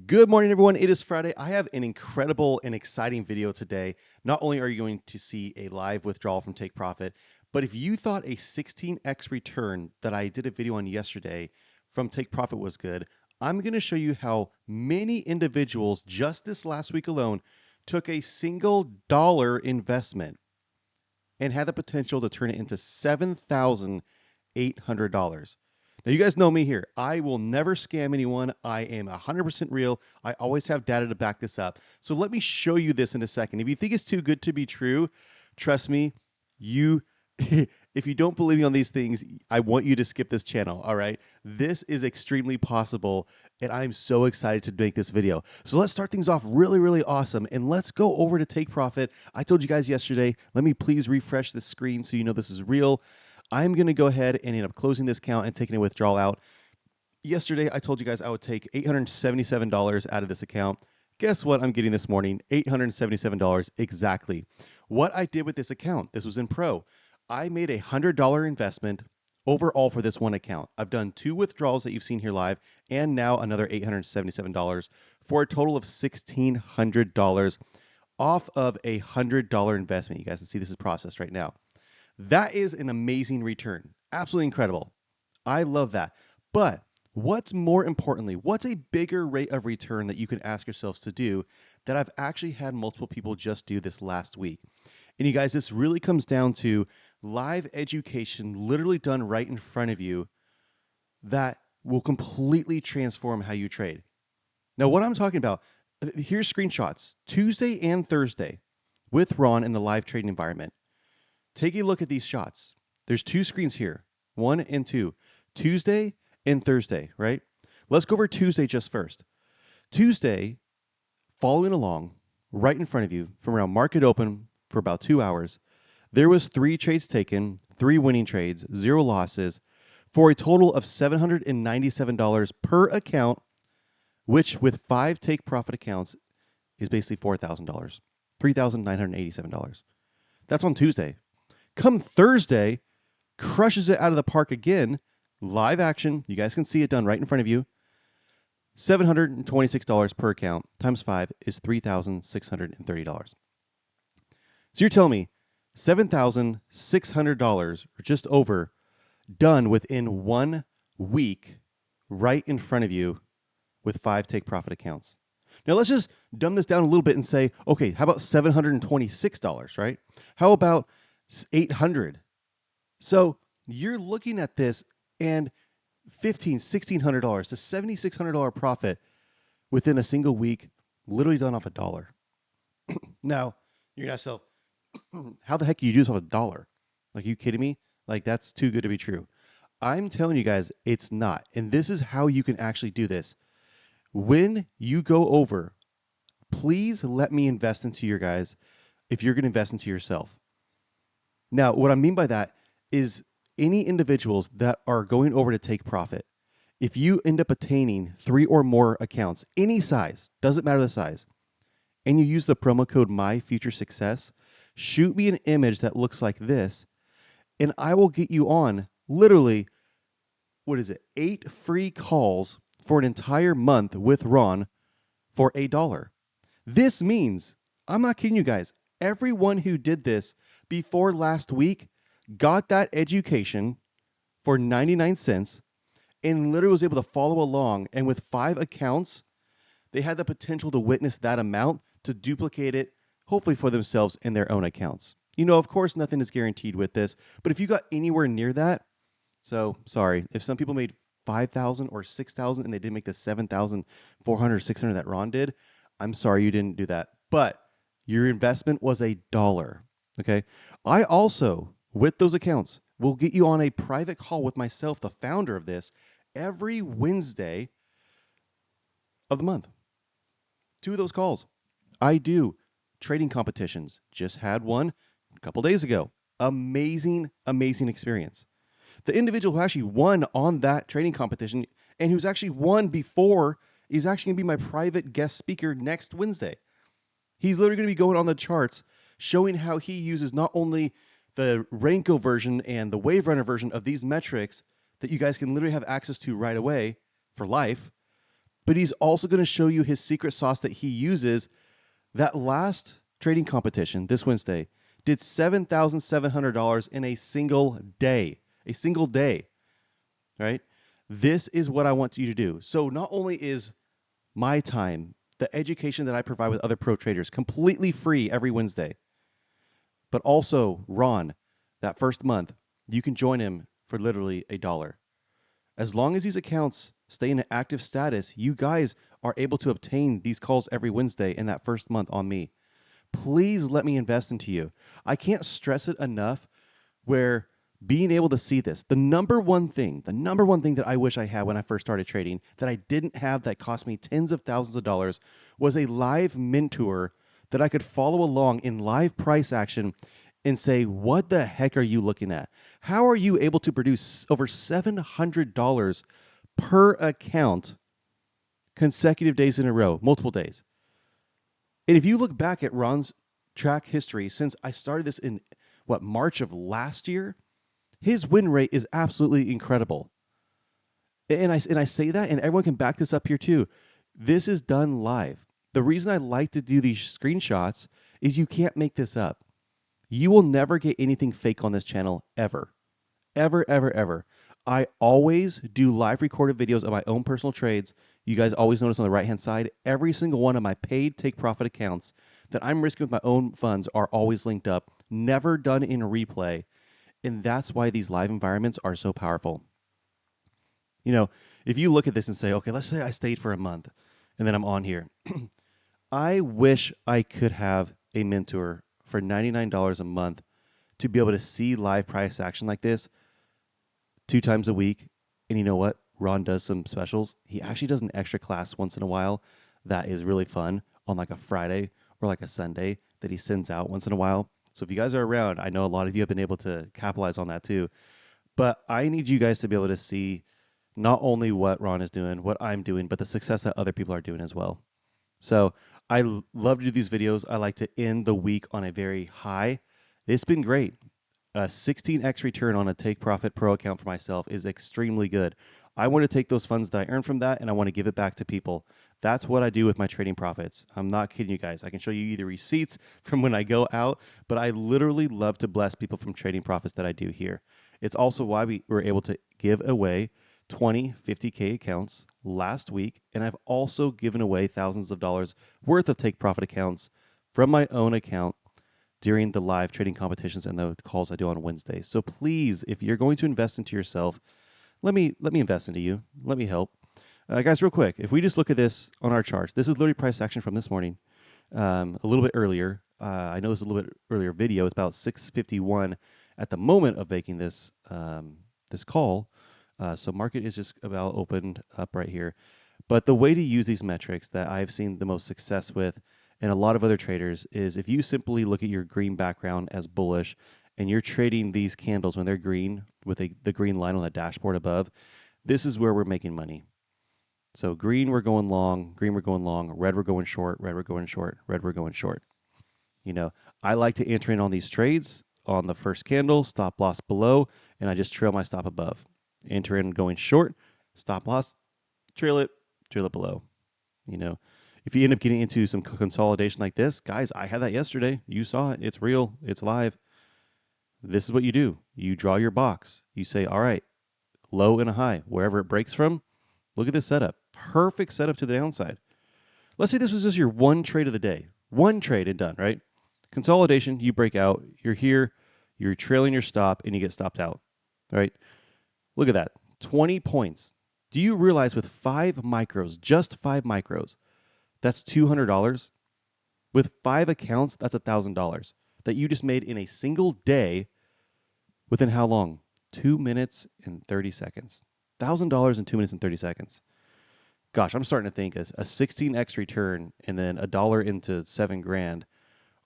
Good morning, everyone. It is Friday. I have an incredible and exciting video today. Not only are you going to see a live withdrawal from Take Profit, but if you thought a 16x return that I did a video on yesterday from Take Profit was good, I'm going to show you how many individuals just this last week alone took a single dollar investment and had the potential to turn it into $7,800. Now, you guys know me here. I will never scam anyone. I am 100% real. I always have data to back this up. So let me show you this in a second. If you think it's too good to be true, trust me, if you don't believe me on these things, I want you to skip this channel, all right? This is extremely possible, and I'm so excited to make this video. So let's start things off really awesome, and let's go over to Take Profit. I told you guys yesterday, let me please refresh the screen so you know this is real. I'm going to go ahead and end up closing this account and taking a withdrawal out. Yesterday, I told you guys I would take $877 out of this account. Guess what I'm getting this morning? $877 exactly. What I did with this account, this was in Pro. I made a $100 investment overall for this one account. I've done 2 withdrawals that you've seen here live, and now another $877 for a total of $1,600 off of a $100 investment. You guys can see this is processed right now. That is an amazing return. Absolutely incredible. I love that. But what's more importantly, what's a bigger rate of return that you can ask yourselves to do that I've actually had multiple people just do this last week? And you guys, this really comes down to live education literally done right in front of you that will completely transform how you trade. Now, what I'm talking about, here's screenshots, Tuesday and Thursday with Ron in the live trading environment. Take a look at these shots. There's 2 screens here, 1 and 2, Tuesday and Thursday, right? Let's go over Tuesday just first. Tuesday, following along, right in front of you, from around market open for about 2 hours, there was 3 trades taken, 3 winning trades, 0 losses, for a total of $797 per account, which with 5 take profit accounts is basically $4,000, $3,987. That's on Tuesday. Come Thursday, crushes it out of the park again. Live action. You guys can see it done right in front of you. $726 per account times 5 is $3,630. So you're telling me $7,600 or just over done within 1 week right in front of you with 5 take profit accounts. Now let's just dumb this down a little bit and say, okay, how about $726, right? How about $800? So you're looking at this and $1,500, $1,600 to $7,600 profit within a single week, literally done off $1. Now you're gonna ask yourself, how the heck do you do this off $1? Like, are you kidding me? Like, that's too good to be true. I'm telling you guys, it's not. And this is how you can actually do this. When you go over, please let me invest into your guys if you're going to invest into yourself. Now, what I mean by that is any individuals that are going over to take profit, if you end up attaining 3 or more accounts, any size, doesn't matter the size, and you use the promo code MyFutureSuccess, shoot me an image that looks like this, and I will get you on literally, 8 free calls for an entire month with Ron for $1. This means, I'm not kidding you guys, everyone who did this before last week got that education for 99 cents and literally was able to follow along. And with 5 accounts, they had the potential to witness that amount to duplicate it, hopefully for themselves in their own accounts. You know, of course, nothing is guaranteed with this, but if you got anywhere near that, so sorry, if some people made 5,000 or 6,000 and they didn't make the 7,400 or 600 that Ron did, I'm sorry you didn't do that. But your investment was $1. Okay. I also, with those accounts, will get you on a private call with myself, the founder of this, every Wednesday of the month. 2 of those calls. I do trading competitions. Just had one a couple days ago. Amazing experience. The individual who actually won on that trading competition and who's actually won before is actually going to be my private guest speaker next Wednesday. He's literally going to be going on the charts showing how he uses not only the Renko version and the Wave Runner version of these metrics that you guys can literally have access to right away for life, but he's also going to show you his secret sauce that he uses. That last trading competition this Wednesday did $7,700 in a single day. A single day, right? This is what I want you to do. So not only is my time, the education that I provide with other pro traders, completely free every Wednesday, but also Ron, that first month, you can join him for literally $1. As long as these accounts stay in an active status, you guys are able to obtain these calls every Wednesday in that first month on me. Please let me invest into you. I can't stress it enough where being able to see this, the number one thing that I wish I had when I first started trading that I didn't have that cost me tens of thousands of dollars was a live mentor that I could follow along in live price action and say, what the heck are you looking at? How are you able to produce over $700 per account consecutive days in a row, multiple days? And if you look back at Ron's track history since I started this in March of last year, his win rate is absolutely incredible. And I say that, and everyone can back this up here too. This is done live. The reason I like to do these screenshots is you can't make this up. You will never get anything fake on this channel ever. Ever, ever, ever. I always do live recorded videos of my own personal trades. You guys always notice on the right-hand side, every single one of my paid take profit accounts that I'm risking with my own funds are always linked up, never done in replay. And that's why these live environments are so powerful. You know, if you look at this and say, okay, let's say I stayed for a month and then I'm on here. I wish I could have a mentor for $99 a month to be able to see live price action like this 2 times a week. And you know what? Ron does some specials. He actually does an extra class once in a while that is really fun on like a Friday or like a Sunday that he sends out once in a while. So if you guys are around, I know a lot of you have been able to capitalize on that too. But I need you guys to be able to see not only what Ron is doing, what I'm doing, but the success that other people are doing as well. So I love to do these videos. I like to end the week on a very high. It's been great. A 16x return on a take profit pro account for myself is extremely good. I want to take those funds that I earn from that and I want to give it back to people. That's what I do with my trading profits. I'm not kidding you guys. I can show you either receipts from when I go out, but I literally love to bless people from trading profits that I do here. It's also why we were able to give away 20 50K accounts last week, and I've also given away thousands of dollars worth of take profit accounts from my own account during the live trading competitions and the calls I do on Wednesdays. So please, if you're going to invest into yourself, let me invest into you. Let me help. Guys, real quick, if we just look at this on our charts, this is literally price action from this morning, a little bit earlier. I know this is a little bit earlier video. It's about 6:51 at the moment of making this this call. So market is just about opened up right here. But the way to use these metrics that I've seen the most success with and a lot of other traders is if you simply look at your green background as bullish and you're trading these candles when they're green with the green line on the dashboard above, this is where we're making money. So green, we're going long, green, we're going long, red, we're going short, red, we're going short, red, we're going short. You know, I like to enter in on these trades on the first candle, stop loss below, and I just trail my stop above. Enter in going short, stop loss, trail it below. You know, if you end up getting into some consolidation like this, guys, I had that yesterday. You saw it. It's real. It's live. This is what you do. You draw your box. You say, all right, low and a high. Wherever it breaks from, look at this setup. Perfect setup to the downside. Let's say this was just your one trade of the day. One trade and done, right? Consolidation, you break out. You're here. You're trailing your stop, and you get stopped out, right? Look at that. 20 points. Do you realize with 5 micros, just 5 micros, that's $200? With 5 accounts, that's $1,000 that you just made in a single day within how long? 2 minutes and 30 seconds. $1,000 in 2 minutes and 30 seconds. Gosh, I'm starting to think a 16x return and then $1 into $7,000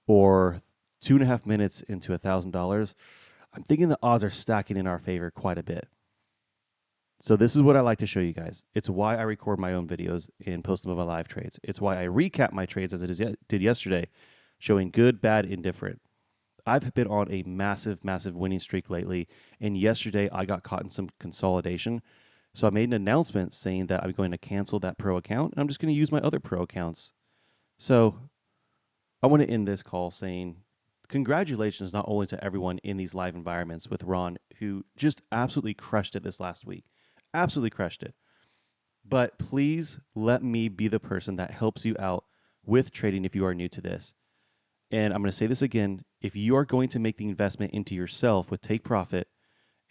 or 2.5 minutes into $1,000. I'm thinking the odds are stacking in our favor quite a bit. So this is what I like to show you guys. It's why I record my own videos and post them of my live trades. It's why I recap my trades as I did yesterday, showing good, bad, indifferent. I've been on a massive, massive winning streak lately, and yesterday I got caught in some consolidation. So I made an announcement saying that I'm going to cancel that pro account and I'm just going to use my other pro accounts. So I want to end this call saying congratulations not only to everyone in these live environments with Ron, who just absolutely crushed it this last week. Absolutely crushed it. But please let me be the person that helps you out with trading if you are new to this. And I'm going to say this again. If you are going to make the investment into yourself with Take Profit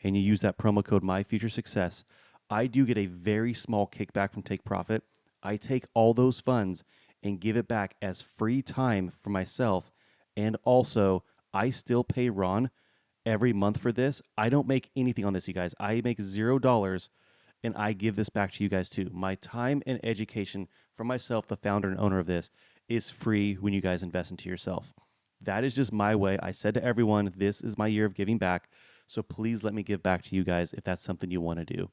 and you use that promo code MyFutureSuccess, I do get a very small kickback from Take Profit. I take all those funds and give it back as free time for myself. And also, I still pay Ron every month for this. I don't make anything on this, you guys. I make $0 and I give this back to you guys too. My time and education for myself, the founder and owner of this, is free when you guys invest into yourself. That is just my way. I said to everyone, this is my year of giving back. So please let me give back to you guys if that's something you want to do,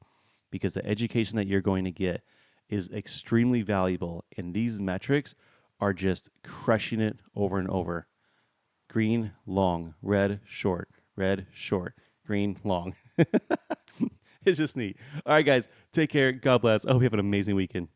because the education that you're going to get is extremely valuable. And these metrics are just crushing it over and over. Green, long, red, short, green, long. It's just neat. All right, guys, take care. God bless. I hope you have an amazing weekend.